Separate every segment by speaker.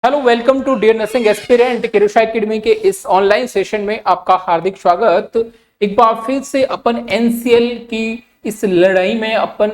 Speaker 1: Hello, welcome to dear nursing aspirant Kirusha academy के इस online session में आपका हार्दिक स्वागत। एक बार फिर से अपन एनसीएल की इस लड़ाई में अपन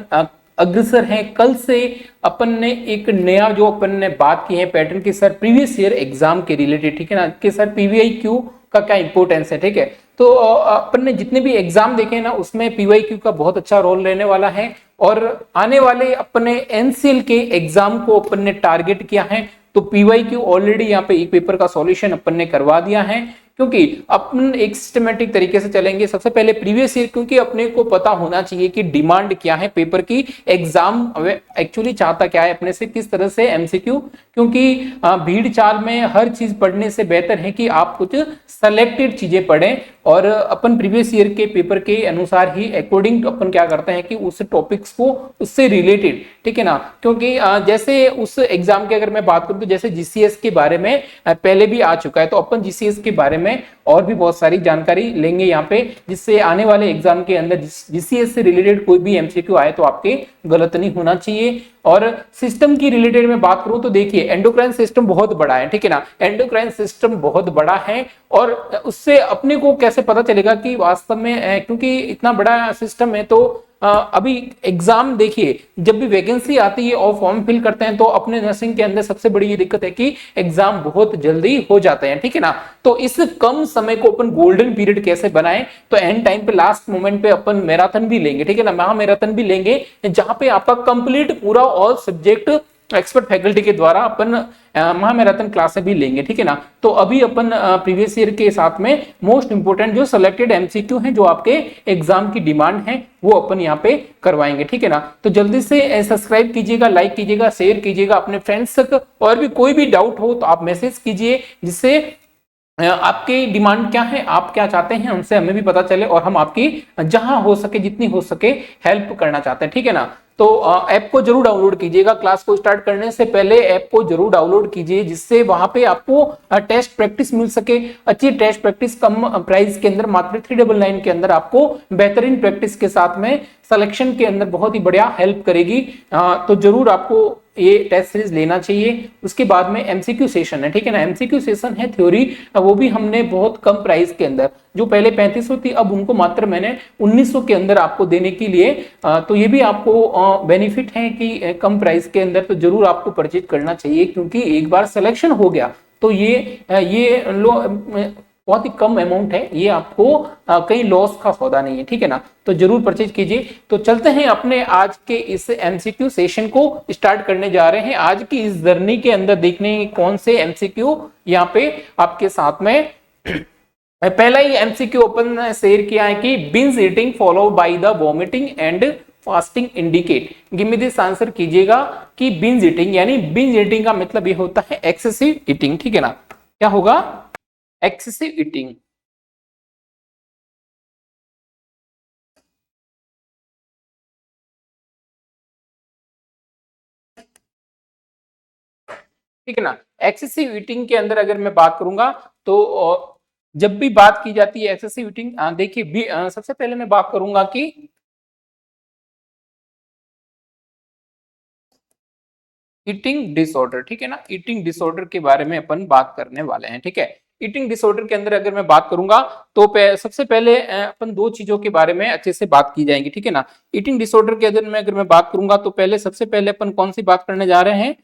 Speaker 1: अग्रसर हैं। कल से अपन ने एक नया जो अपन ने बात की है पैटर्न की, सर प्रीवियस ईयर एग्जाम के रिलेटेड, ठीक है ना, कि सर पीवीआई क्यू का क्या इंपॉर्टेंस है। ठीक है, तो अपन ने जितने भी एग्जाम देखे ना उसमें पीवाई क्यू का बहुत अच्छा रोल रहने वाला है और आने वाले अपने एनसीएल के एग्जाम को अपन ने टारगेट किया है। तो पीवाई क्यू ऑलरेडी यहाँ पे एक पेपर का सॉल्यूशन अपन ने करवा दिया है, क्योंकि अपन एक सिस्टमेटिक तरीके से चलेंगे। सबसे पहले प्रीवियस ईयर, क्योंकि अपने को पता होना चाहिए कि डिमांड क्या है पेपर की, एग्जाम एक्चुअली चाहता क्या है अपने से, किस तरह से एमसीक्यू, क्योंकि भीड़ चाल में हर चीज पढ़ने से बेहतर है कि आप कुछ सेलेक्टेड चीजें पढ़ें और अपन प्रीवियस ईयर के पेपर के अनुसार ही अकॉर्डिंग अपन क्या करते हैं कि उस टॉपिक्स को उससे रिलेटेड, ठीक है ना, क्योंकि जैसे उस एग्जाम की अगर मैं बात करूं तो जैसे जीसीएस के बारे में पहले भी आ चुका है, तो अपन जीसीएस के बारे में और भी बहुत सारी जानकारी लेंगे यहाँ पे, जिससे आने वाले एग्जाम के अंदर जीसीएस से रिलेटेड कोई भी एमसीक्यू आए तो आपके गलत नहीं होना चाहिए। और सिस्टम की रिलेटेड में बात करूं तो देखिए एंडोक्राइन सिस्टम बहुत बड़ा है, ठीक है ना, एंडोक्राइन सिस्टम बहुत बड़ा है और उससे अपने को कैसे पता चलेगा कि वास्तव में, क्योंकि इतना बड़ा सिस्टम है तो अभी एग्जाम देखिए, जब भी वैकेंसी आती है और फॉर्म फिल करते हैं तो अपने नर्सिंग के अंदर सबसे बड़ी ये दिक्कत है कि एग्जाम बहुत जल्दी हो जाते हैं, ठीक है ना। तो इस कम समय को अपन गोल्डन पीरियड कैसे बनाएं, तो एंड टाइम पे लास्ट मोमेंट पे अपन मैराथन भी लेंगे, ठीक है ना, महा मैराथन भी लेंगे, जहां पे आपका कंप्लीट पूरा ऑल सब्जेक्ट एक्सपर्ट फैकल्टी के द्वारा अपन महा मैराथन क्लासें भी लेंगे, ठीक है ना। तो अभी अपन प्रीवियस ईयर के साथ में मोस्ट इंपोर्टेंट जो सिलेक्टेड एमसीक्यू हैं जो आपके एग्जाम की डिमांड है वो अपन यहाँ पे करवाएंगे, ठीक है ना। तो जल्दी से सब्सक्राइब कीजिएगा, लाइक कीजिएगा, शेयर कीजिएगा अपने फ्रेंड्स तक, और भी कोई भी डाउट हो तो आप मैसेज कीजिए, जिससे आपकी डिमांड क्या है, आप क्या चाहते हैं, उनसे हमें भी पता चले और हम आपकी जहां हो सके जितनी हो सके हेल्प करना चाहते हैं, ठीक है ना। तो ऐप को जरूर डाउनलोड कीजिएगा, क्लास को स्टार्ट करने से पहले ऐप को जरूर डाउनलोड कीजिए, जिससे वहां पे आपको टेस्ट प्रैक्टिस मिल सके, अच्छी टेस्ट प्रैक्टिस कम प्राइस के अंदर मात्र 399 के अंदर आपको बेहतरीन प्रैक्टिस के साथ में सिलेक्शन के अंदर बहुत ही बढ़िया हेल्प करेगी। तो जरूर आपको ये टेस्ट सीरीज लेना चाहिए। उसके बाद में एमसीक्यू सेशन है, ठीक है ना, एमसीक्यू सेशन है थ्योरी, वो भी हमने बहुत कम प्राइस के अंदर, जो पहले 3500 थी अब उनको मात्र मैंने 1900 के अंदर आपको देने के लिए, तो ये भी आपको बेनिफिट है कि कम प्राइस के अंदर, तो जरूर आपको परचेज करना चाहिए, क्योंकि एक बार सिलेक्शन हो गया तो ये बहुत ही कम अमाउंट है, ये आपको कहीं लॉस का सौदा नहीं है, ठीक है ना। तो जरूर परचेज कीजिए। तो चलते हैं अपने आज के इस एमसीक्यू सेशन को स्टार्ट करने जा रहे हैं। आज की इस जर्नी के अंदर देखने कौन से एमसीक्यू यहाँ पे आपके साथ में पहला ही एमसीक्यू ओपन शेयर किया है कि binge eating follow by the vomiting and fasting indicate. Give me this answer कीजिएगा कि बिंज ईटिंग, यानी बिंज ईटिंग का मतलब ये होता है एक्सेसिव ईटिंग, ठीक है ना। क्या होगा? Excessive eating. ठीक है ना। एक्सेसिव ईटिंग के अंदर अगर मैं बात करूंगा तो जब भी बात की जाती है एक्सेसिव ईटिंग, देखिए सबसे पहले मैं बात करूंगा कि ईटिंग डिसऑर्डर, ठीक है ना, ईटिंग डिसऑर्डर के बारे में अपन बात करने वाले हैं, ठीक है। ईटिंग डिसऑर्डर के अंदर अगर मैं बात करूंगा तो सबसे पहले अपन दो चीजों के बारे में अच्छे से बात की जाएंगी, ठीक है ना। ईटिंग डिसऑर्डर के अंदर में अगर मैं बात करूंगा तो पहले सबसे पहले अपन कौन सी बात करने जा रहे हैं,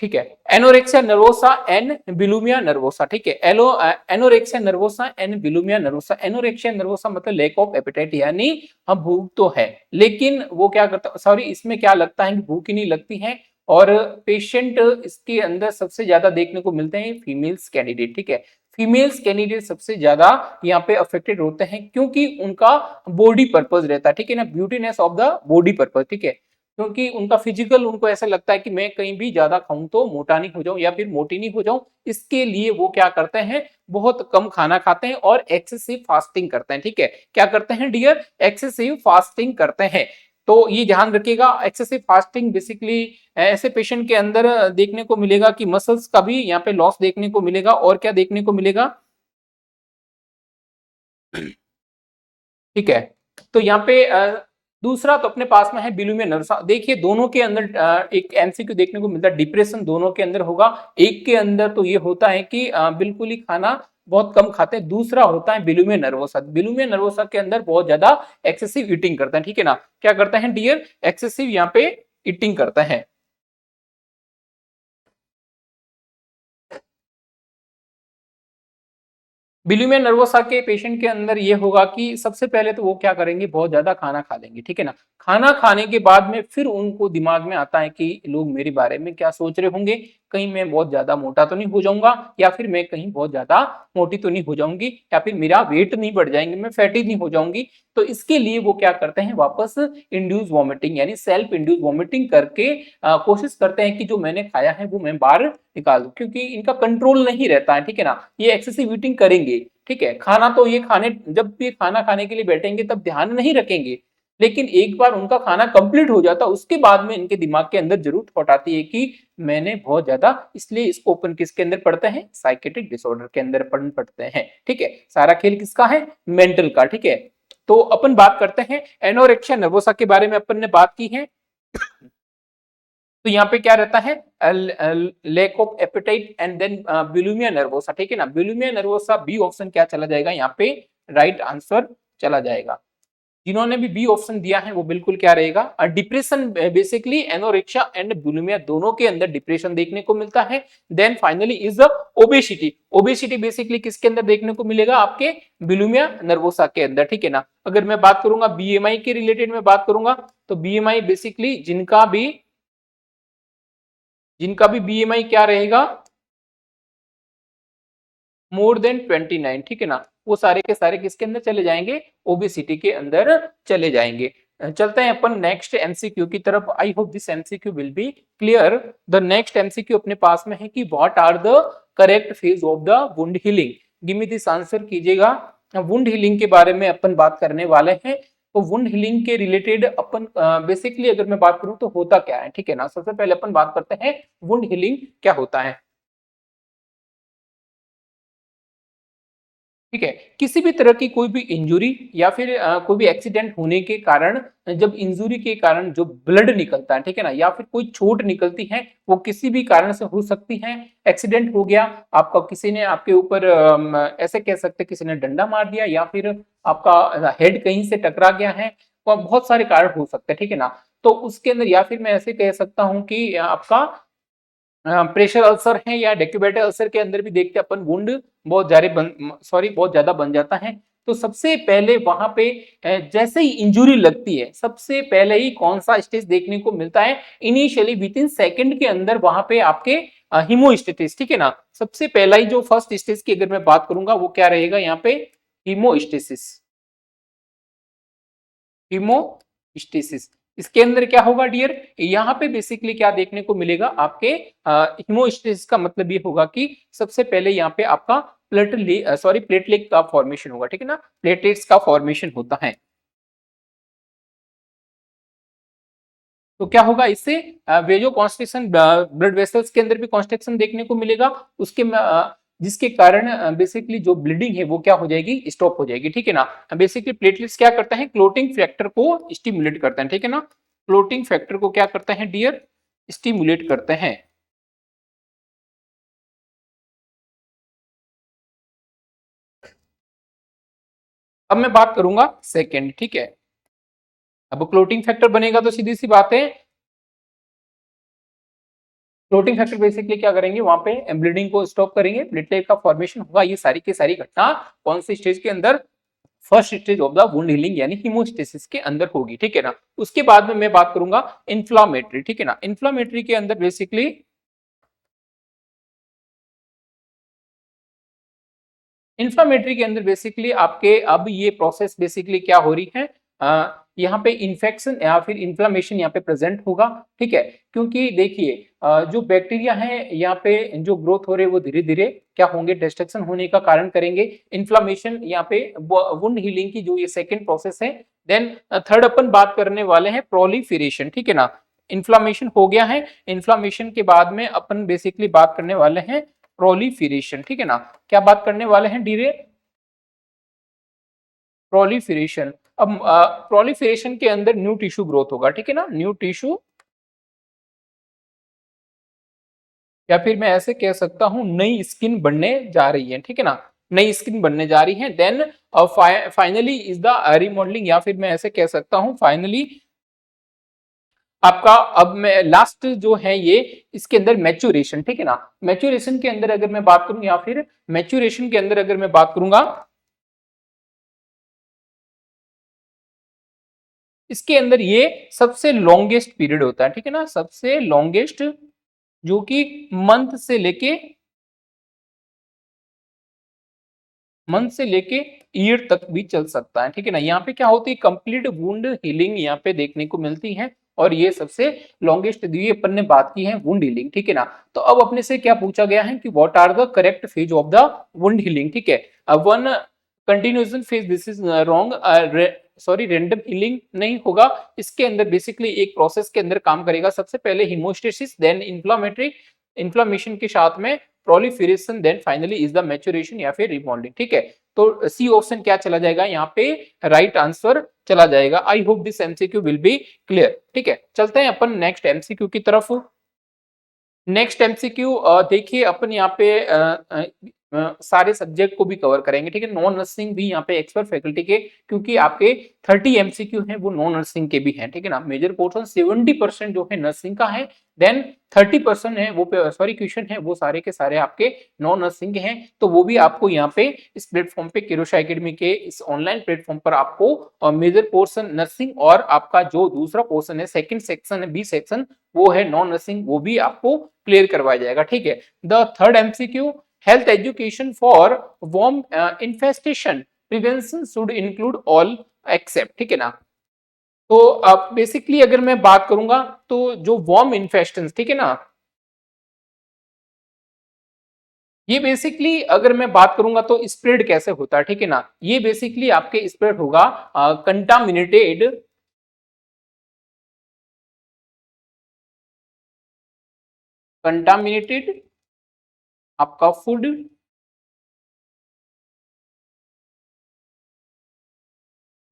Speaker 1: ठीक है, anorexia nervosa and bulimia nervosa, ठीक है, anorexia nervosa and bulimia nervosa. Anorexia nervosa मतलब लैक ऑफ एपेटाइट, यानी हम भूख तो है लेकिन वो क्या करता, सॉरी इसमें क्या लगता है कि भूख ही नहीं लगती है, और पेशेंट इसके अंदर सबसे ज्यादा देखने को मिलते हैं फीमेल्स कैंडिडेट, ठीक है। फीमेल्स कैंडिडेट सबसे ज्यादा यहाँ पे अफेक्टेड होते हैं, क्योंकि उनका बॉडी पर्पज रहता है, ठीक है ना, beautiness of the body purpose, ठीक है, क्योंकि उनका फिजिकल, उनको ऐसा लगता है कि मैं कहीं भी ज्यादा खाऊं तो मोटा नहीं हो जाऊं या फिर मोटी नहीं हो जाऊं, इसके लिए वो क्या करते हैं, बहुत कम खाना खाते हैं और एक्सेसिव फास्टिंग करते हैं, ठीक है। क्या करते हैं डियर? एक्सेसिव फास्टिंग करते हैं। तो ये ध्यान रखिएगा, एक्सेसिव फास्टिंग बेसिकली ऐसे पेशेंट के अंदर देखने को मिलेगा कि मसल्स का भी यहाँ पे लॉस देखने को मिलेगा, और क्या देखने को मिलेगा, ठीक है। तो यहाँ पे दूसरा तो अपने पास में है बिल्यूमिया नर्वसा। देखिए दोनों के अंदर एक एमसीक्यू देखने को मिलता है, डिप्रेशन दोनों के अंदर होगा। एक के अंदर तो ये होता है कि बिल्कुल ही खाना बहुत कम खाते हैं, दूसरा होता है बिल्यूमिया नर्वोसा। बिल्यूमिया नर्वोसा के अंदर बहुत ज्यादा एक्सेसिव ईटिंग करते हैं, ठीक है ना। क्या करते हैं डियर, एक्सेसिव यहाँ पे ईटिंग करते हैं। बिल्यूमिया नर्वोसा के पेशेंट के अंदर ये होगा कि सबसे पहले तो वो क्या करेंगे, बहुत ज्यादा खाना खा लेंगे, ठीक है ना। खाना खाने के बाद में फिर उनको दिमाग में आता है कि लोग मेरे बारे में क्या सोच रहे होंगे, कहीं मैं बहुत ज्यादा मोटा तो नहीं हो जाऊंगा, या फिर मैं कहीं बहुत ज्यादा मोटी तो नहीं हो जाऊंगी, या फिर मेरा वेट नहीं बढ़ जाएंगे, मैं फैटी नहीं हो जाऊंगी। तो इसके लिए वो क्या करते हैं, वापस इंड्यूस वॉमिटिंग यानी सेल्फ इंड्यूस वॉमिटिंग करके कोशिश करते हैं कि जो मैंने खाया है वो मैं बाहर निकाल दूं, क्योंकि इनका कंट्रोल नहीं रहता है, ठीक है ना। ये एक्सेसिव ईटिंग करेंगे, ठीक है। खाना तो ये खाने, जब भी खाना खाने के लिए बैठेंगे तब ध्यान नहीं रखेंगे, लेकिन एक बार उनका खाना कंप्लीट हो जाता उसके बाद में इनके दिमाग के अंदर जरूर थॉट आती है कि मैंने बहुत ज्यादा, इसलिए इसको ओपन किसके अंदर पढ़ते हैं, साइकेट्रिक डिसऑर्डर के अंदर पढ़ते हैं, ठीक है। सारा खेल किसका है, मेंटल का, ठीक है। तो अपन बात करते हैं एनोरेक्सिया नर्वोसा के बारे में, अपन ने बात की है। तो यहाँ पे क्या रहता है, lack of appetite and then bulimia nervosa, ठीक है ना। बुलिमिया नर्वोसा बी ऑप्शन क्या चला जाएगा, यहाँ पे राइट आंसर चला जाएगा। जिन्होंने भी बी ऑप्शन दिया है वो बिल्कुल क्या रहेगा, depression. Basically anorexia and bulimia दोनों के अंदर डिप्रेशन देखने को मिलता है। Then finally is obesity. Obesity basically किसके अंदर देखने को मिलेगा, आपके बुलिमिया नर्वोसा के अंदर, ठीक है ना। अगर मैं बात करूंगा बीएमआई के रिलेटेड में बात करूंगा, तो बीएमआई बेसिकली जिनका भी बीएमआई क्या रहेगा, मोर देन 29, ठीक है ना, वो सारे के सारे किसके अंदर चले जाएंगे, ओबेसिटी के अंदर चले जाएंगे। चलते हैं अपन नेक्स्ट एमसीक्यू की तरफ। I hope this MCQ will be clear. The next MCQ अपने पास में है कि what are the correct phase of the wound healing. Give me this answer कीजिएगा। वुंड हीलिंग के बारे में अपन बात करने वाले हैं। तो वुंड हीलिंग के रिलेटेड अपन बेसिकली अगर मैं बात करूं तो होता क्या है, ठीक है ना। सबसे पहले अपन बात करते हैं वुंड हीलिंग क्या होता है, ठीक है। किसी भी तरह की कोई भी इंजुरी या फिर कोई भी एक्सीडेंट होने के कारण, जब इंजुरी के कारण जो ब्लड निकलता है, ठीक है ना, या फिर कोई चोट निकलती है, वो किसी भी कारण से हो सकती है। एक्सीडेंट हो गया आपका, किसी ने आपके ऊपर ऐसे कह सकते हैं किसी ने डंडा मार दिया, या फिर आपका हेड कहीं से टकरा गया है, तो बहुत सारे कारण हो सकते हैं, ठीक है ना। तो उसके अंदर या फिर मैं ऐसे कह सकता हूं कि आपका प्रेशर अल्सर है, या डेक्यूबेटर अल्सर के अंदर भी देखते हैं अपन वुंड बहुत ज्यादा बन जाता है। तो सबसे पहले वहां पे जैसे ही इंजुरी लगती है, सबसे पहले ही कौन सा स्टेज देखने को मिलता है, इनिशियली विद इन सेकेंड के अंदर वहां पे आपके हीमोस्टेसिस, ठीक है ना। सबसे पहला ही जो फर्स्ट स्टेज की अगर मैं बात करूंगा वो क्या रहेगा, यहाँ पे हीमोस्टेसिस। हीमोस्टेसिस इसके अंदर क्या होगा डियर, यहाँ पे बेसिकली क्या देखने को मिलेगा आपके, हीमोस्टेसिस का मतलब ये होगा कि सबसे पहले यहाँ पे आपका प्लेटलेट का फॉर्मेशन होगा, ठीक है ना, प्लेटलेट्स का फॉर्मेशन होता है। तो क्या होगा इससे, वेजो कॉन्स्ट्रिक्शन, ब्लड वेसल्स के अंदर भी कॉन्स्ट्रिक्शन देखने को मिलेगा, जिसके कारण बेसिकली जो ब्लीडिंग है वो क्या हो जाएगी, स्टॉप हो जाएगी, ठीक है ना। बेसिकली प्लेटलेट्स क्या करता है, क्लोटिंग फैक्टर को स्टिमुलेट करते हैं, ठीक है ना। क्लोटिंग फैक्टर को क्या करते हैं डियर, स्टिमुलेट करते हैं। अब मैं बात करूंगा सेकेंड, ठीक है। अब क्लोटिंग फैक्टर बनेगा तो सीधी सी बात है, फ्लोटिंग फैक्टर बेसिकली क्या करेंगे, वहां पे ब्लीडिंग को स्टॉप करेंगे, प्लेटलेट का फॉर्मेशन होगा। ये सारी की सारी घटना कौन सी स्टेज के अंदर, first stage of the wound healing यानी हीमोस्टेसिस के अंदर होगी, ठीक है ना। उसके बाद में मैं बात करूंगा इन्फ्लामेटरी, ठीक है ना। इन्फ्लामेटरी के अंदर बेसिकली, इन्फ्लामेटरी के अंदर बेसिकली आपके अब ये प्रोसेस बेसिकली क्या हो रही है, यहाँ पे इन्फेक्शन या फिर इन्फ्लामेशन यहाँ पे प्रेजेंट होगा, ठीक है। क्योंकि देखिए जो बैक्टीरिया है यहाँ पे जो ग्रोथ हो रहे हैं वो धीरे धीरे क्या होंगे, डिस्ट्रक्शन होने का कारण करेंगे इन्फ्लामेशन। यहाँ पे वुंड हीलिंग की जो ये सेकेंड प्रोसेस है। देन थर्ड अपन बात करने वाले हैं प्रोलिफेरेशन, ठीक है ना। इन्फ्लामेशन हो गया है, इन्फ्लामेशन के बाद में अपन बेसिकली बात करने वाले हैं प्रोलिफेरेशन, ठीक है ना। क्या बात करने वाले हैं डीरे, प्रोलिफेरेशन। अब प्रोलिफरेशन के अंदर न्यू टिश्यू ग्रोथ होगा, ठीक है ना, न्यू टिश्यू, या फिर मैं ऐसे कह सकता हूं नई स्किन बनने जा रही है, ठीक है ना, नई स्किन बनने जा रही है। Then finally is the remodelling, या फिर मैं ऐसे कह सकता हूं फाइनली आपका, अब मैं लास्ट जो है ये इसके अंदर मैच्योरेशन, ठीक है ना, मैच्योरेशन के अंदर अगर मैं बात करूं, या फिर मैच्योरेशन के अंदर अगर मैं बात करूंगा, इसके अंदर ये सबसे लॉन्गेस्ट पीरियड होता है, ठीक है ना, सबसे लॉन्गेस्ट, जो कि मंथ से लेके ईयर तक भी चल सकता है, ठीक है ना। यहाँ पे क्या होती है, कंप्लीट वुंड हीलिंग यहाँ पे देखने को मिलती है, और ये सबसे लॉन्गेस्ट ये अपन ने बात की है वुंड हीलिंग, ठीक है ना। तो अब अपने से क्या पूछा गया है कि what are the correct phase of the wound healing, ठीक है। अब one continuation phase, this is wrong, sorry random healing नहीं होगा, इसके अंदर बेसिकली एक प्रोसेस के अंदर काम करेगा, सबसे पहले हीमोस्टेसिस, देन इन्फ्लामेटरी, इन्फ्लामेशन के साथ में proliferation, then finally is the maturation या फिर रिबॉन्डिंग, ठीक है। तो सी ऑप्शन क्या चला जाएगा यहाँ पे, राइट आंसर चला जाएगा। I hope this MCQ will be clear, ठीक है। चलते हैं अपन नेक्स्ट एमसीक्यू की तरफ। नेक्स्ट एमसीक्यू देखिए, अपन यहाँ पे सारे सब्जेक्ट को भी कवर करेंगे, ठीक है, नॉन नर्सिंग भी यहाँ पे एक्सपर्ट फैकल्टी के, क्योंकि आपके 30 एमसीक्यू हैं वो नॉन नर्सिंग के भी हैं, ठीक है ना। मेजर पोर्शन 70% जो है नर्सिंग का है, देन 30% है वो, सॉरी क्वेश्चन है वो सारे के सारे आपके नॉन नर्सिंग के हैं। तो वो भी आपको यहाँ पे इस प्लेटफॉर्म पे, किरोशा एकेडमी के इस ऑनलाइन प्लेटफॉर्म पर आपको मेजर पोर्शन नर्सिंग, और आपका जो दूसरा पोर्शन है, सेकंड सेक्शन है, बी सेक्शन, वो है नॉन नर्सिंग, वो भी आपको क्लियर करवाया जाएगा, ठीक है। The third MCQ, health education for worm infestation prevention should include all except, ठीक है ना। तो अब बेसिकली अगर मैं बात करूंगा, तो जो वर्म इन्फेस्टेंस, ठीक है ना, ये बेसिकली अगर मैं बात करूंगा तो स्प्रेड कैसे होता है, ठीक है ना, ये बेसिकली आपके स्प्रेड होगा कंटामिनेटेड, कंटामिनेटेड आपका फूड,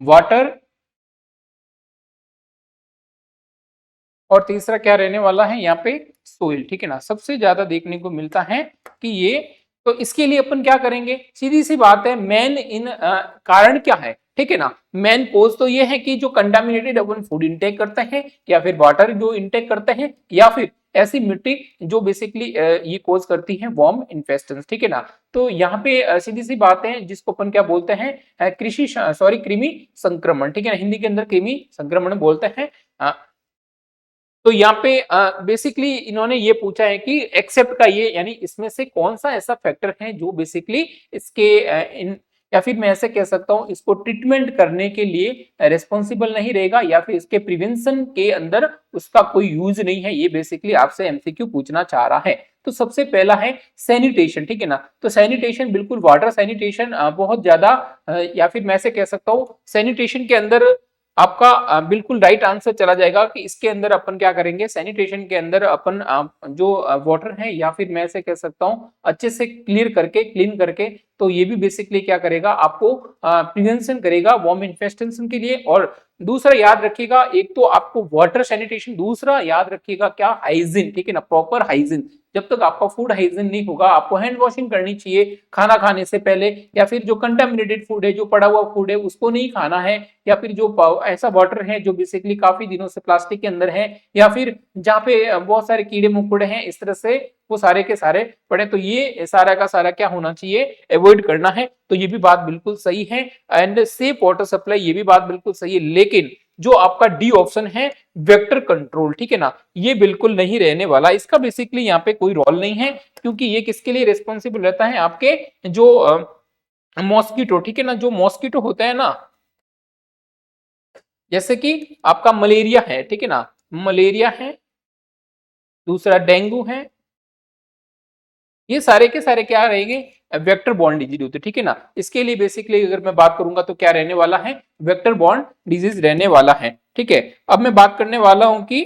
Speaker 1: वाटर, और तीसरा क्या रहने वाला है यहाँ पे, सोइल, ठीक है ना। सबसे ज्यादा देखने को मिलता है कि ये, तो इसके लिए अपन क्या करेंगे, सीधी सी बात है, मेन इन कारण क्या है, ठीक है ना। मेन कोज तो ये है कि जो कंटामिनेटेड अपन फूड इंटेक करते हैं, या फिर वाटर जो इंटेक करते हैं, या फिर ऐसी मिट्टी जो बेसिकली ये कोज करती है वर्म इन्फेस्टेंस, ठीक है ना। तो यहाँ पे सीधी सी बात है, जिसको अपन क्या बोलते हैं, कृषि सॉरी कृमि संक्रमण, ठीक है ना, हिंदी के अंदर कृमि संक्रमण बोलते हैं। तो यहाँ पे बेसिकली इन्होंने ये पूछा है कि एक्सेप्ट का ये, यानी इसमें से कौन सा ऐसा फैक्टर है जो बेसिकली इसके इन, या फिर मैं ऐसे कह सकता हूं इसको ट्रीटमेंट करने के लिए रिस्पॉन्सिबल नहीं रहेगा, या फिर इसके प्रिवेंशन के अंदर उसका कोई यूज नहीं है, ये बेसिकली आपसे एमसीक्यू पूछना चाह रहा है। तो सबसे पहला है सैनिटेशन, ठीक है ना। तो सैनिटेशन, बिल्कुल वाटर सैनिटेशन बहुत ज्यादा, या फिर मैं ऐसे कह सकता हूँ सैनिटेशन के अंदर आपका बिल्कुल राइट आंसर चला जाएगा कि इसके अंदर अपन क्या करेंगे, सैनिटेशन के अंदर अपन जो वाटर है, या फिर मैं ऐसे कह सकता हूँ अच्छे से क्लियर करके, क्लीन करके, तो ये भी बेसिकली क्या करेगा, आपको प्रिवेंशन करेगा वर्म इन्फेस्टेशन के लिए। और दूसरा याद रखिएगा, एक तो आपको वाटर सैनिटेशन, दूसरा याद रखिएगा क्या, हाइजीन, ठीक है ना, प्रॉपर हाइजीन। जब तक आपका फूड हाइजीन नहीं होगा, आपको हैंड वॉशिंग करनी चाहिए खाना खाने से पहले, या फिर जो कंटामिनेटेड फूड है, जो पड़ा हुआ फूड है, उसको नहीं खाना है, या फिर जो ऐसा वाटर है जो बेसिकली काफी दिनों से प्लास्टिक के अंदर है, या फिर जहाँ पे बहुत सारे कीड़े मकोड़े हैं, इस तरह से वो सारे के सारे पड़े, तो ये सारा का सारा क्या होना चाहिए, अवॉइड करना है। तो ये भी बात बिल्कुल सही है। एंड सेफ वाटर सप्लाई, ये भी बात बिल्कुल सही है। लेकिन जो आपका डी ऑप्शन है, वेक्टर कंट्रोल, ठीक है ना, ये बिल्कुल नहीं रहने वाला, इसका बेसिकली यहाँ पे कोई रोल नहीं है, क्योंकि ये किसके लिए रिस्पॉन्सिबल रहता है, आपके जो मॉस्किटो, ठीक है ना, जो मॉस्किटो होता है ना, जैसे कि आपका मलेरिया है, ठीक है ना, मलेरिया है, दूसरा डेंगू है, ये सारे के सारे क्या रहेंगे, वेक्टर बॉर्न डिजीज होते, ठीक है ना। इसके लिए बेसिकली अगर मैं बात करूंगा तो क्या रहने वाला है, वेक्टर बॉर्न डिजीज रहने वाला है, ठीक है। अब मैं बात करने वाला हूं कि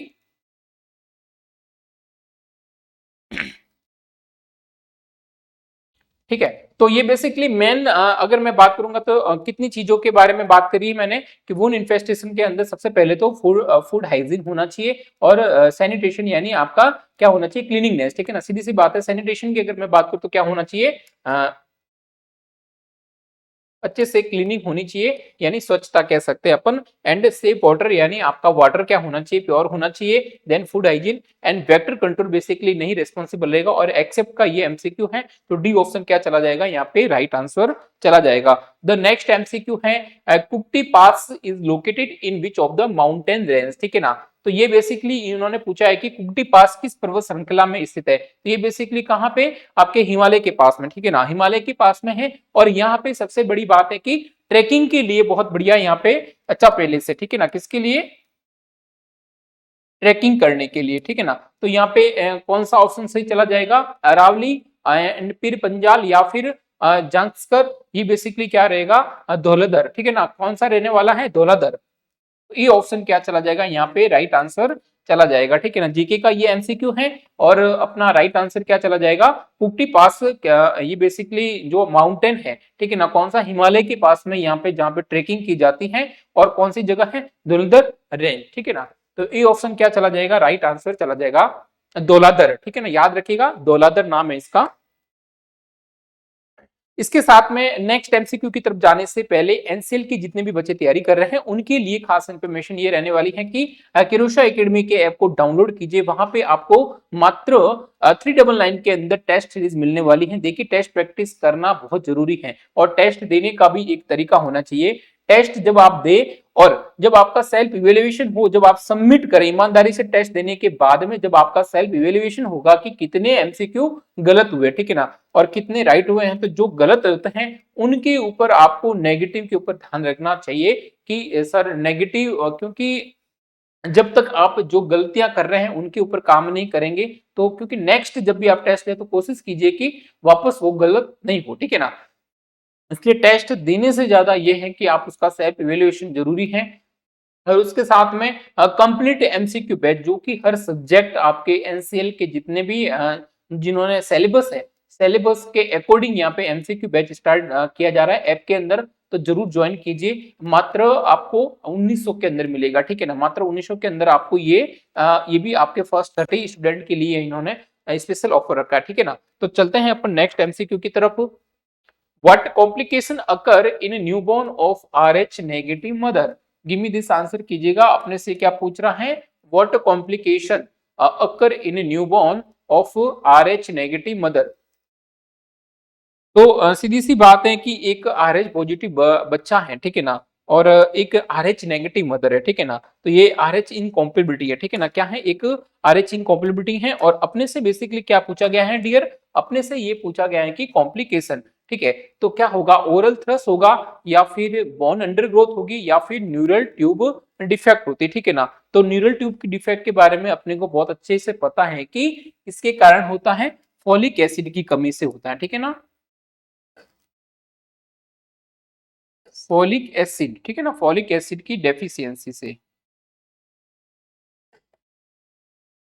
Speaker 1: ठीक है। तो ये बेसिकली मेन अगर मैं बात करूंगा तो कितनी चीजों के बारे में बात करी है मैंने कि वुंड इन्फेस्टेशन के अंदर सबसे पहले तो फूड हाइजीन होना चाहिए और सैनिटेशन यानी आपका क्या होना चाहिए, क्लीनिंगनेस। ठीक है ना, सीधी सी बात है। सैनिटेशन की अगर मैं बात करूं तो क्या होना चाहिए, अच्छे से क्लीनिंग होनी चाहिए यानी स्वच्छता कह सकते हैं अपन। एंड सेफ वाटर यानी आपका वाटर क्या होना चाहिए, प्योर होना चाहिए। Then food hygiene and vector control basically नहीं रिस्पॉन्सिबल रहेगा। और एक्सेप्ट का ये एमसीक्यू है तो डी ऑप्शन क्या चला जाएगा, यहाँ पे राइट आंसर चला जाएगा। द नेक्स्ट एमसीक्यू है Kugti pass is located in which of the mountain range. ठीक है ना, तो ये बेसिकली इन्होंने पूछा है कि कुक्टी पास किस पर्वत श्रृंखला में स्थित है। तो ये बेसिकली कहाँ पे, आपके हिमालय के पास में। ठीक है ना, हिमालय के पास में है। और यहाँ पे सबसे बड़ी बात है कि ट्रेकिंग के लिए बहुत बढ़िया यहाँ पे अच्छा प्लेस है। ठीक है ना, किसके लिए, ट्रेकिंग करने के लिए। ठीक है ना, तो यहाँ पे कौन सा ऑप्शन सही चला जाएगा, अरावली एंड फिर पंजाल या फिर जांस्कर। ये बेसिकली क्या रहेगा, धौलाधर। ठीक है ना, कौन सा रहने वाला है, धौलाधर। ये ऑप्शन क्या चला जाएगा, यहाँ पे राइट आंसर चला जाएगा। ठीक है ना, जीके का ये एमसीक्यू है। और अपना राइट आंसर क्या चला जाएगा, कुक्टी पास। ये बेसिकली जो माउंटेन है, ठीक है ना, कौन सा, हिमालय के पास में, यहाँ पे जहाँ पे ट्रेकिंग की जाती है। और कौन सी जगह है, धुलधर रेंज। ठीक है ना, तो ये ऑप्शन क्या चला जाएगा, राइट आंसर चला जाएगा धौलाधर। ठीक है ना, याद रखिएगा धौलाधर नाम है इसका। इसके साथ में नेक्स्ट एमसीक्यू की तरफ जाने से पहले एनसीएल की जितने भी बच्चे तैयारी कर रहे हैं उनके लिए खास इंफॉर्मेशन ये रहने वाली है कि किरोशा एकेडमी के ऐप को डाउनलोड कीजिए। वहां पे आपको मात्र 399 के अंदर टेस्ट सीरीज मिलने वाली है। देखिए, टेस्ट प्रैक्टिस करना बहुत जरूरी है और टेस्ट देने का भी एक तरीका होना चाहिए। टेस्ट जब आप दे और जब आपका सेल्फ इवेल्युएशन हो, जब आप सबमिट करें ईमानदारी से टेस्ट देने के बाद में, जब आपका सेल्फ इवेल्युएशन होगा कि कितने एमसीक्यू गलत हुए, ठीक है ना, और कितने राइट हुए हैं, तो जो गलत होते हैं उनके ऊपर आपको नेगेटिव के ऊपर ध्यान रखना चाहिए कि सर नेगेटिव, क्योंकि जब तक आप जो गलतियां कर रहे हैं उनके ऊपर काम नहीं करेंगे तो, क्योंकि नेक्स्ट जब भी आप टेस्ट लें तो कोशिश कीजिए कि वापस वो गलत नहीं हो। ठीक है ना, इसलिए टेस्ट देने से ज्यादा ये है कि आप उसका सेल्फ इवेल्युएशन जरूरी है। और उसके साथ में कंप्लीट एमसीक्यू बैच, जो कि हर सब्जेक्ट आपके एनसीएल के जितने भी जिन्होंने सिलेबस है, सिलेबस के अकॉर्डिंग यहाँ पे एमसीक्यू बैच स्टार्ट किया जा रहा है ऐप के अंदर। तो जरूर ज्वाइन कीजिए। मात्र आपको 1900 के अंदर मिलेगा। ठीक है ना, मात्र 1900 के अंदर आपको ये भी आपके फर्स्ट 30 स्टूडेंट के लिए इन्होंने स्पेशल ऑफर रखा है। ठीक है ना, तो चलते हैं अपन नेक्स्ट एमसीक्यू की तरफ। What complication occur in a newborn of RH negative mother? Give me this answer कीजिएगा। अपने से क्या पूछ रहा है, What complication occur in a newborn of RH negative mother? तो सीधी सी बात है कि एक RH पॉजिटिव बच्चा है, ठीक है ना, और एक RH नेगेटिव मदर है। ठीक है ना, तो ये RH इनकॉम्पेबिलिटी है। ठीक है ना, क्या है, एक RH इनकॉम्पेबिलिटी है। और अपने से बेसिकली क्या पूछा गया है डियर, अपने से ये पूछा गया है कि कॉम्प्लिकेशन। ठीक है, तो क्या होगा, ओरल थ्रस होगा या फिर बोन अंडरग्रोथ होगी या फिर न्यूरल ट्यूब डिफेक्ट होती। ठीक है ना, तो न्यूरल ट्यूब की डिफेक्ट के बारे में अपने को बहुत अच्छे से पता है कि इसके कारण होता है फॉलिक एसिड की कमी से होता है। ठीक है ना, फॉलिक एसिड, ठीक है ना, फॉलिक एसिड की डेफिशिएंसी से।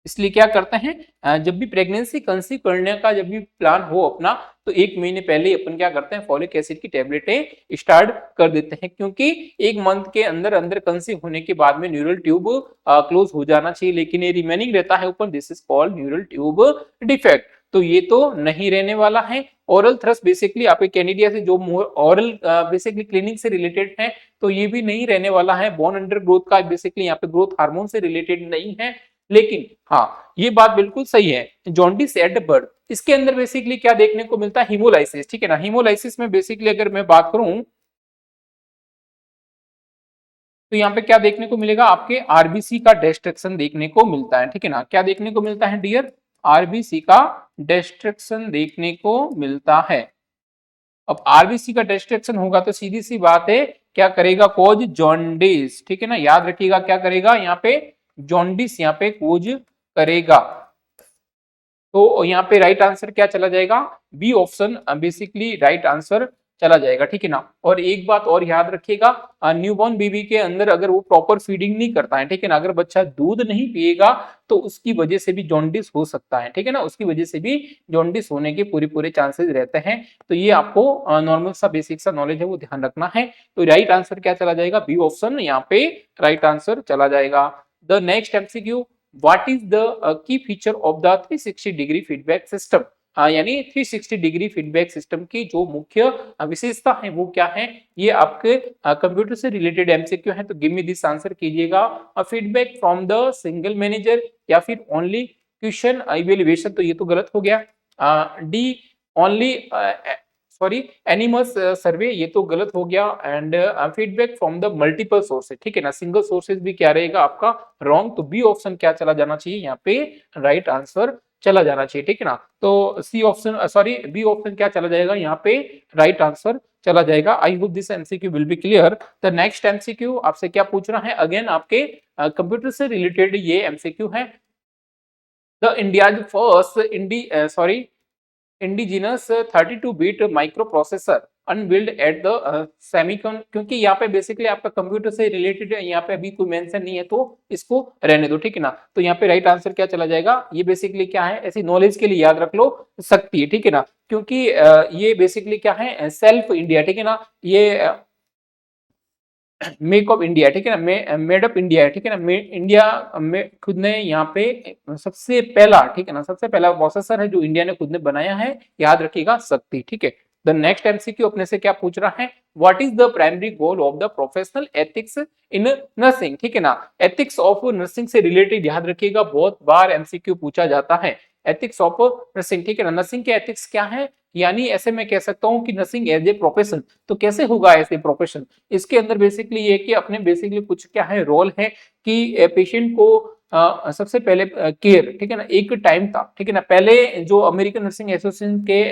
Speaker 1: इसलिए क्या करते हैं, जब भी प्रेगनेंसी कंसीव करने का जब भी प्लान हो अपना, तो 1 महीने पहले अपन क्या करते हैं, फॉलिक एसिड की टेबलेटें स्टार्ट कर देते हैं। क्योंकि 1 मंथ के अंदर अंदर कंसीव होने के बाद में न्यूरल ट्यूब क्लोज हो जाना चाहिए, लेकिन ये रिमेनिंग रहता है ऊपर। This is called neural tube defect. तो ये तो नहीं रहने वाला है। ओरल थ्रस्ट बेसिकली आपके कैनिडिया से जो ओरल बेसिकली क्लिनिक से रिलेटेड है, तो ये भी नहीं रहने वाला है। बोन अंडर ग्रोथ का बेसिकली यहाँ पे ग्रोथ हार्मोन से रिलेटेड नहीं है। लेकिन हाँ, ये बात बिल्कुल सही है, जॉन्डिस एट बर्थ, इसके अंदर बेसिकली क्या देखने को मिलता है, हीमोलाइसिस। ठीक है ना, हीमोलाइसिस में बेसिकली अगर मैं बात करूं तो यहाँ पे क्या देखने को मिलेगा, आपके आरबीसी का डिस्ट्रक्शन देखने को मिलता है। ठीक है ना, क्या देखने को मिलता है डियर, आरबीसी का डिस्ट्रक्शन देखने को मिलता है। अब आरबीसी का डिस्ट्रक्शन होगा तो सीधी सी बात है, क्या करेगा, कोज जॉन्डिस। ठीक है ना, याद रखिएगा क्या करेगा, यहाँ पे जॉन्डिस यहाँ पे कोज करेगा। तो यहाँ पे राइट आंसर क्या चला जाएगा, B option basically right answer चला जाएगा, ठीक है ना। और एक बात और याद रखिएगा, न्यूबॉर्न बेबी के अंदर अगर वो प्रॉपर फीडिंग नहीं करता है, ठीक है ना, अगर बच्चा दूध नहीं पिएगा तो उसकी वजह से भी जॉन्डिस हो सकता है, ठीक है ना, उसकी वजह से भी जॉन्डिस होने के पूरे पूरे चांसेस रहते हैं। तो ये आपको नॉर्मल सा बेसिक सा नॉलेज है वो ध्यान रखना है। तो राइट आंसर क्या चला जाएगा, बी ऑप्शन यहाँ पे राइट आंसर चला जाएगा। The next MCQ, what is the key feature of the 360 degree feedback system, यानी 360 डिग्री फीडबैक सिस्टम की जो मुख्य विशेषता है वो क्या है। ये आपके कंप्यूटर से रिलेटेड एमसीक्यू है, तो गिव मी दिस आंसर कीजिएगा। Feedback from the single manager या फिर ओनली क्वेश्चन इवेल्युएशन, तो ये तो गलत हो गया। डी ओनली सॉरी एनिमस सर्वे, ये तो गलत हो गया। And feedback from the multiple sources, ठीक है ना, सिंगल सोर्सेज भी क्या रहेगा आपका रॉन्ग। तो बी ऑप्शन क्या चला जाना चाहिए यहाँ पे राइट आंसर चला जाना चाहिए, ठीक है ना। तो C option sorry B option क्या चला जाएगा यहाँ पे राइट आंसर चला जाएगा। I hope this MCQ will be clear. The next MCQ आपसे क्या पूछ रहा है, अगेन आपके कंप्यूटर से रिलेटेड ये एमसीक्यू है। द इंडिया फर्स्ट इंडिजिनस 32-बिट micro processor unveiled at the Semicon, क्योंकि यहाँ पे बेसिकली आपका कंप्यूटर से रिलेटेड है, यहाँ पे अभी कोई मेंशन नहीं है तो इसको रहने दो, ठीक है ना। तो यहाँ पे राइट आंसर क्या चला जाएगा, ये बेसिकली क्या है, ऐसी नॉलेज के लिए याद रख लो सकती है, ठीक है ना, क्योंकि ये बेसिकली क्या है सेल्फ इंडिया, ठीक है ना, ये मेक ऑफ इंडिया, ठीक है ना, मेड अप इंडिया है, ठीक है ना, इंडिया में खुद ने यहाँ पे सबसे पहला, ठीक है ना, सबसे पहला प्रोसेसर है जो इंडिया ने खुद ने बनाया है, याद रखिएगा शक्ति, ठीक है। द नेक्स्ट एमसीक्यू अपने से क्या पूछ रहा है, what is the primary goal of the professional ethics in nursing, ठीक है ना, एथिक्स ऑफ नर्सिंग से रिलेटेड याद रखिएगा, बहुत बार एमसीक्यू पूछा जाता है। एथिक्स ऑफ नर्सिंग, ठीक है ना, नर्सिंग के एथिक्स क्या है, यानी ऐसे मैं कह सकता हूं कि नर्सिंग एज ए प्रोफेशन, तो कैसे होगा ऐसे प्रोफेशन, इसके अंदर बेसिकली ये कि अपने बेसिकली कुछ क्या है रोल है कि पेशेंट को सबसे पहले केयर, ठीक है ना, एक टाइम था, ठीक है ना, पहले जो अमेरिकन नर्सिंग एसोसिएशन के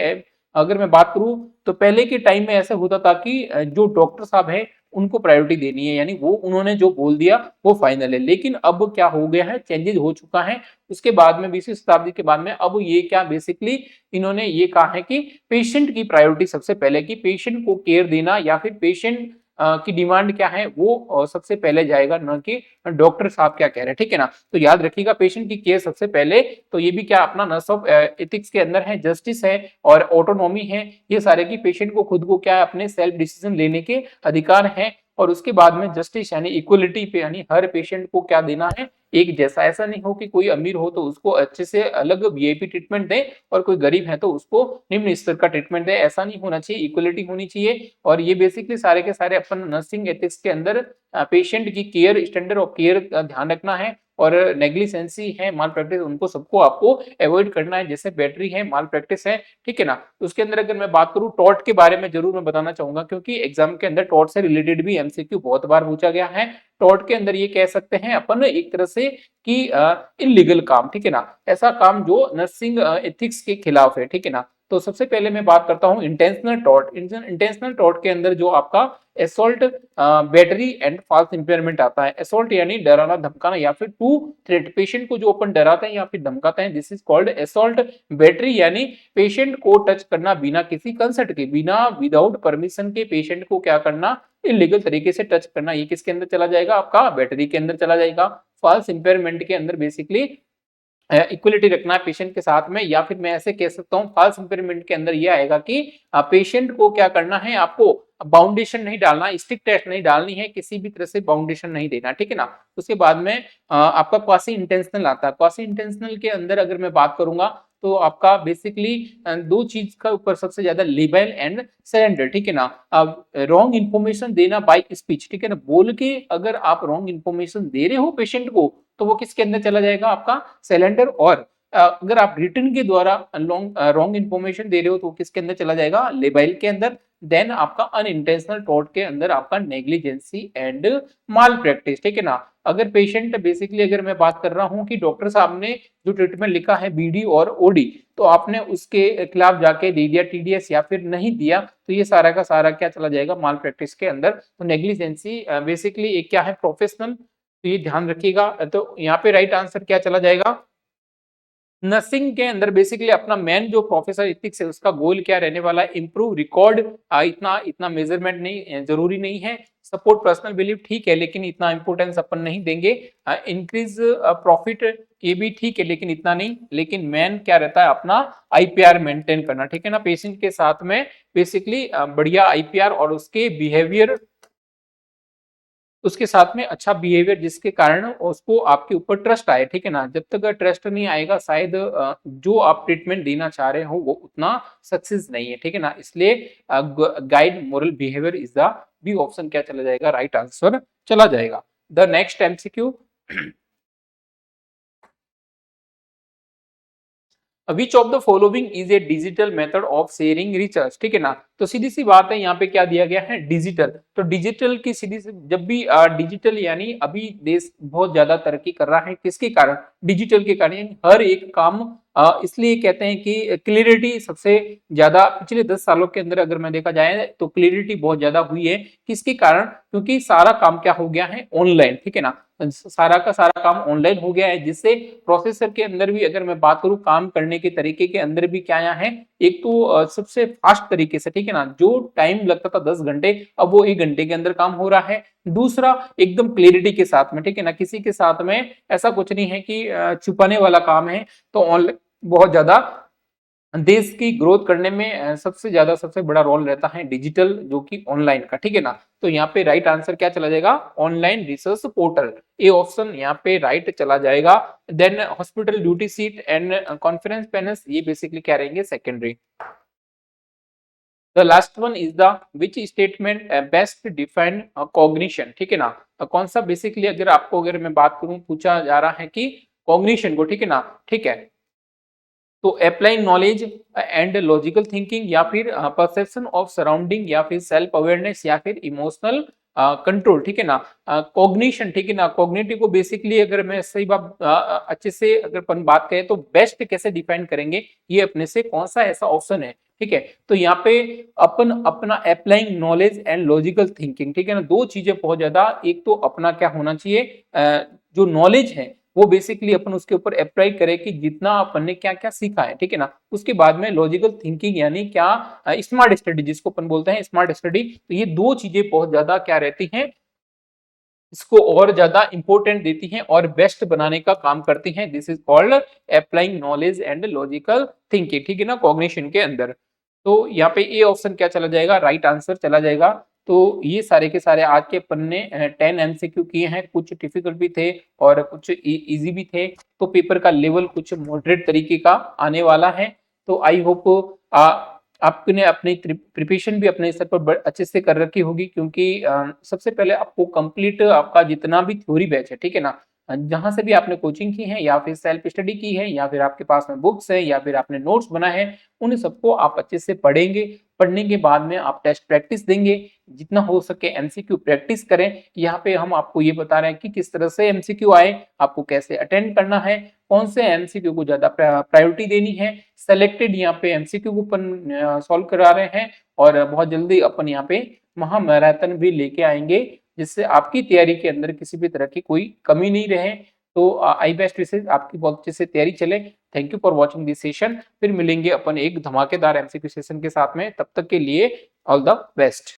Speaker 1: अगर मैं बात करूं तो पहले के टाइम में ऐसा होता था कि जो डॉक्टर साहब है उनको प्रायोरिटी देनी है, यानी वो उन्होंने जो बोल दिया वो फाइनल है। लेकिन अब क्या हो गया है, चेंजेस हो चुका है उसके बाद में 20वीं शताब्दी के बाद में, अब ये क्या बेसिकली इन्होंने ये कहा है कि पेशेंट की प्रायोरिटी सबसे पहले, कि पेशेंट को केयर देना या फिर पेशेंट की डिमांड क्या है वो सबसे पहले जाएगा, न कि डॉक्टर साहब क्या कह रहे हैं, ठीक है ना। तो याद रखिएगा पेशेंट की केयर सबसे पहले, तो ये भी क्या अपना नर्स ऑफ एथिक्स के अंदर है, जस्टिस है और ऑटोनॉमी है, ये सारे की पेशेंट को खुद को क्या है अपने सेल्फ डिसीजन लेने के अधिकार है। और उसके बाद में जस्टिस यानी इक्वलिटी पे, यानी हर पेशेंट को क्या देना है एक जैसा, ऐसा नहीं हो कि कोई अमीर हो तो उसको अच्छे से अलग वीआईपी ट्रीटमेंट दे और कोई गरीब है तो उसको निम्न स्तर का ट्रीटमेंट दे, ऐसा नहीं होना चाहिए, इक्वलिटी होनी चाहिए। और ये बेसिकली सारे के सारे अपन नर्सिंग एथिक्स के अंदर पेशेंट की केयर, स्टैंडर्ड ऑफ केयर का ध्यान रखना है, और नेग्लिजेंसी है, माल प्रैक्टिस, उनको सबको आपको अवॉइड करना है, जैसे बैटरी है माल प्रैक्टिस है, ठीक है ना। उसके अंदर अगर मैं बात करूं टॉर्ट के बारे में जरूर मैं बताना चाहूंगा, क्योंकि एग्जाम के अंदर टॉर्ट से रिलेटेड भी एमसीक्यू बहुत बार पूछा गया है। टॉर्ट के अंदर ये कह सकते हैं अपन एक तरह से कि इलीगल काम, ठीक है ना, ऐसा काम जो नर्सिंग एथिक्स के खिलाफ है, ठीक है ना। तो सबसे पहले मैं बात करता हूं इंटेंशनल टॉर्ट। इंटेंशनल टॉर्ट के अंदर जो आपका assault, battery and false impairment आता है। असॉल्ट यानी डराना धमकाना या फिर टू थ्रेट, पेशेंट को जो अपन डराते हैं या फिर धमकाते हैं, this is called assault. Battery यानी पेशेंट को टच करना बिना किसी कंसर्ट के, बिना विदाउट परमिशन के पेशेंट को क्या करना, इलीगल तरीके से टच करना, ये किसके अंदर चला जाएगा, आपका बैटरी के अंदर चला जाएगा। फॉल्स इंपेयरमेंट के अंदर बेसिकली इक्वलिटी रखना है पेशेंट के साथ में, या फिर मैं ऐसे कह सकता हूं फॉल्स इंपेयरमेंट के अंदर ये आएगा कि पेशेंट को क्या करना है, आपको बाउंडेशन नहीं डालना, स्टिक टेस्ट नहीं डालनी है, किसी भी तरह से बाउंडेशन नहीं देना, ठीक है ना। उसके बाद में आपका क्वासी इंटेंशनल आता है। क्वासी इंटेंशनल के अंदर अगर मैं बात करूंगा तो आपका बेसिकली दो चीज का ऊपर सबसे ज्यादा लिबेल एंड सरेंडर, ठीक है ना। अब रॉन्ग इंफॉर्मेशन देना बाय स्पीच, ठीक है ना, बोल के अगर आप रॉन्ग इंफॉर्मेशन दे रहे हो पेशेंट को तो वो किसके अंदर चला जाएगा, आपका सिलेंडर। और अगर आप रिटर्न के द्वारा रॉन्ग इंफॉर्मेशन दे रहे हो तो किसके अंदर चला जाएगा, लेबाइल के अंदर। देन आपका अनइंटेंशनल टॉर्ट के अंदर आपका नेग्लिजेंसी एंड माल प्रैक्टिस, ठीक है ना। अगर पेशेंट बेसिकली अगर मैं बात कर रहा हूं कि डॉक्टर साहब ने जो ट्रीटमेंट लिखा है बीडी और ओडी, तो आपने उसके खिलाफ जाके दे दिया टीडीएस या फिर नहीं दिया, तो ये सारा का सारा क्या चला जाएगा, माल प्रैक्टिस के अंदर। तो नेग्लिजेंसी बेसिकली एक क्या है, प्रोफेशनल, तो ये ध्यान रखिएगा। तो यहाँ पे राइट आंसर क्या चला जाएगा, नर्सिंग के अंदर बेसिकली अपना मेन जो प्रोफेसर इथिक्स है उसका गोल क्या रहने वाला है, इंप्रूव रिकॉर्ड। इतना इतना मेजरमेंट नहीं जरूरी नहीं है, सपोर्ट पर्सनल बिलीफ ठीक है लेकिन इतना इंपोर्टेंस अपन नहीं देंगे। इंक्रीज प्रॉफिट ये भी ठीक है लेकिन इतना नहीं, लेकिन मेन क्या रहता है अपना आईपीआर मेंटेन करना, ठीक है ना, पेशेंट के साथ में बेसिकली बढ़िया आईपीआर और उसके बिहेवियर, उसके साथ में अच्छा बिहेवियर जिसके कारण उसको आपके ऊपर ट्रस्ट आए, ठीक है ना। जब तक ट्रस्ट नहीं आएगा शायद जो आप ट्रीटमेंट देना चाह रहे हो वो उतना सक्सेस नहीं है, ठीक है ना। इसलिए guide moral behaviour is the B option क्या चला जाएगा, राइट आंसर चला जाएगा। The next MCQ, which of the following is a digital method of sharing research, ठीक है ना। तो सीधी सी बात है यहाँ पे क्या दिया गया है, डिजिटल। तो डिजिटल की सीधी सी जब भी डिजिटल यानी अभी देश बहुत ज्यादा तरक्की कर रहा है, किसके कारण, डिजिटल के कारण। यानी हर एक काम इसलिए कहते हैं कि क्लियरिटी सबसे ज्यादा पिछले 10 सालों के अंदर अगर मैं देखा जाए तो क्लियरिटी बहुत ज्यादा हुई है, किसके कारण, क्योंकि सारा काम क्या हो गया है, ऑनलाइन, ठीक है ना। सारा का सारा काम ऑनलाइन हो गया है, जिससे प्रोसेसर के अंदर भी अगर मैं बात करूं काम करने के तरीके के अंदर भी क्या है, एक तो सबसे फास्ट तरीके से, ठीक है ना, जो टाइम लगता था 10 घंटे अब वो 1 घंटे के अंदर काम हो रहा है। दूसरा एकदम क्लियरिटी के साथ में, ठीक है ना, किसी के साथ में ऐसा कुछ नहीं है कि छुपाने वाला काम है। तो ऑनलाइन बहुत ज्यादा देश की ग्रोथ करने में सबसे ज्यादा सबसे बड़ा रोल रहता है डिजिटल जो कि ऑनलाइन का, ठीक है ना। तो यहाँ पे राइट आंसर क्या चला जाएगा, online research portal, A option यहाँ पे राइट चला जाएगा। Then hospital duty seat and conference panels ये बेसिकली क्या रहेंगे, secondary. The last one is the which statement best define cognition, ठीक है ना। कौन सा बेसिकली अगर आपको अगर मैं बात करूं पूछा जा रहा है कि कॉग्निशन को, ठीक है ना, ठीक है, तो applying knowledge and logical thinking या फिर परसेप्शन ऑफ सराउंडिंग या फिर सेल्फ अवेयरनेस या फिर इमोशनल कंट्रोल, ठीक है ना। कॉग्निशन, ठीक है ना, कॉग्निटिव को बेसिकली अगर मैं सही बात अच्छे से अगर अपन बात करें तो बेस्ट कैसे डिफाइन करेंगे, ये अपने से कौन सा ऐसा ऑप्शन है, ठीक है। तो यहाँ पे अपन अपना applying knowledge and logical thinking, ठीक है ना, दो चीजें बहुत ज्यादा, एक तो अपना क्या होना चाहिए जो नॉलेज है वो बेसिकली अपन उसके ऊपर अप्लाई करें कि जितना अपन ने क्या क्या सीखा है, ठीक है ना। उसके बाद में लॉजिकल थिंकिंग यानी क्या, स्मार्ट स्टडी जिसको अपन बोलते हैं स्मार्ट स्टडी। तो ये दो चीजें बहुत ज्यादा क्या रहती हैं, इसको और ज्यादा इंपॉर्टेंट देती हैं और बेस्ट बनाने का काम करती हैं। This is called applying knowledge and logical thinking, ठीक है ना, कॉग्निशन के अंदर। तो यहाँ पे ए ऑप्शन क्या चला जाएगा, राइट आंसर चला जाएगा। तो ये सारे के सारे आज के पन्ने 10 एमसीक्यू किए हैं, कुछ डिफिकल्ट भी थे और कुछ इजी भी थे। तो पेपर का लेवल कुछ मॉडरेट तरीके का आने वाला है। तो आई होप आपने अपनी प्रिपरेशन भी अपने स्तर पर अच्छे से कर रखी होगी, क्योंकि सबसे पहले आपको कंप्लीट आपका जितना भी थ्योरी बैच है, ठीक है ना, जहां से भी आपने कोचिंग की है या फिर सेल्फ स्टडी की है या फिर आपके पास में बुक्स है या फिर आपने नोट्स बनाए हैं, उन सबको आप अच्छे से पढ़ेंगे। पढ़ने के बाद में आप टेस्ट प्रैक्टिस देंगे, जितना हो सके एमसीक्यू प्रैक्टिस करें। यहाँ पे हम आपको ये बता रहे हैं कि किस तरह से एमसीक्यू आए, आपको कैसे अटेंड करना है, कौन से एमसीक्यू को ज्यादा प्रायोरिटी देनी है। सेलेक्टेड यहाँ पे एमसीक्यू को अपन सॉल्व करा रहे हैं और बहुत जल्दी अपन यहाँ पे महामैराथन भी लेके आएंगे, जिससे आपकी तैयारी के अंदर किसी भी तरह की कोई कमी नहीं रहे। तो आई बेस्ट विशेष आपकी बहुत अच्छे से तैयारी चले। Thank you for watching this session. फिर मिलेंगे अपन एक धमाकेदार एमसीक्यू सेशन के साथ में, तब तक के लिए ऑल द बेस्ट।